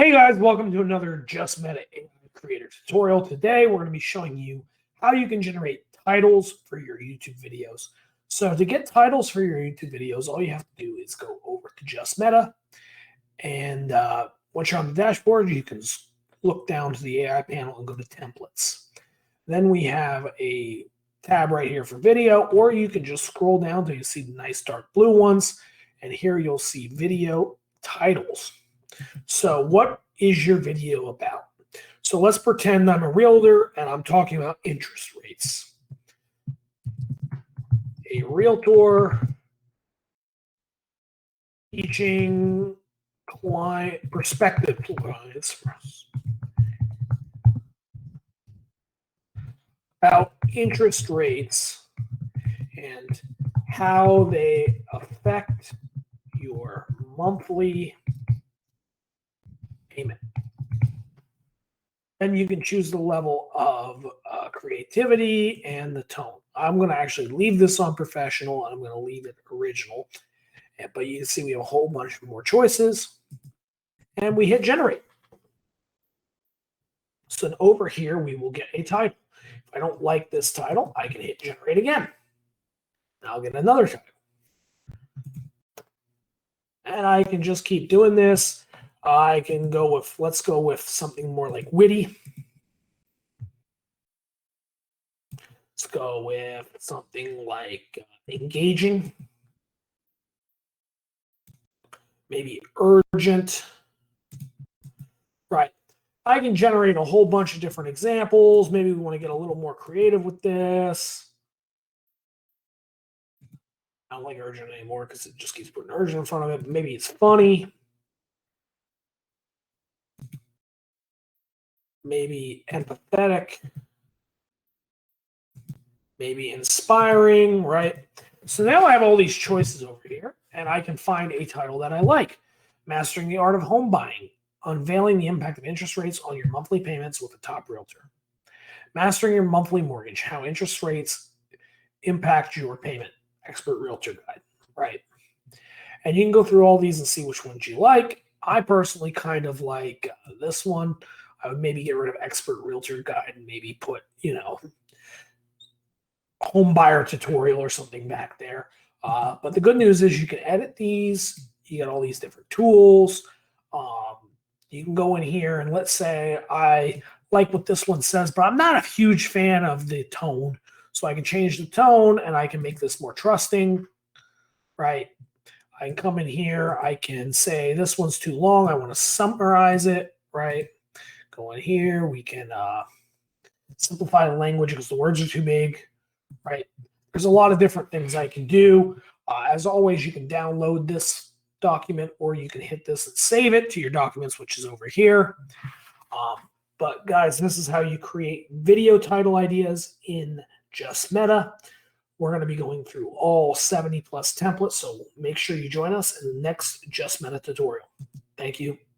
Hey guys, welcome to another Just Meta AI Creator tutorial. Today we're going to be showing you how you can generate titles for your YouTube videos. So to get titles for your YouTube videos, all you have to do is go over to Just Meta, and once you're on the dashboard, you can look down to the AI panel and go to Templates. Then we have a tab right here for video, or you can just scroll down until you see the nice dark blue ones, and here you'll see video titles. So what is your video about? So let's pretend I'm a realtor and I'm talking about interest rates. A realtor teaching prospective clients about interest rates and how they affect your monthly payment. And you can choose the level of creativity and the tone. I'm going to actually leave this on professional, and I'm going to leave it original. But you can see we have a whole bunch more choices, and we hit generate. So then over here, we will get a title. If I don't like this title, I can hit generate again. And I'll get another title. And I can just keep doing this. I can go with, let's go with something more like witty. Let's go with something like engaging. Maybe urgent. Right. I can generate a whole bunch of different examples. Maybe we want to get a little more creative with this. I don't like urgent anymore because it just keeps putting urgent in front of it. But maybe it's funny. Maybe empathetic. Maybe inspiring, right? So now I have all these choices over here, and I can find a title that I like. Mastering the Art of Home Buying, Unveiling the Impact of Interest Rates on Your Monthly Payments with a Top Realtor. Mastering Your Monthly Mortgage, How Interest Rates Impact Your Payment, Expert Realtor Guide, right? And you can go through all these and see which ones you like. I personally kind of like this one. I would maybe get rid of Expert Realtor Guide and maybe put, home buyer tutorial or something back there. But the good news is you can edit these. You get all these different tools. You can go in here and let's say I like what this one says, but I'm not a huge fan of the tone. So I can change the tone and I can make this more trusting, right? I can come in here. I can say this one's too long. I want to summarize it, right? Go in here. We can simplify the language because the words are too big. Right. There's a lot of different things I can do. As always, you can download this document or you can hit this and save it to your documents, which is over here. But guys, this is how you create video title ideas in Just Meta. We're going to be going through all 70 plus templates. So make sure you join us in the next Just Meta tutorial. Thank you.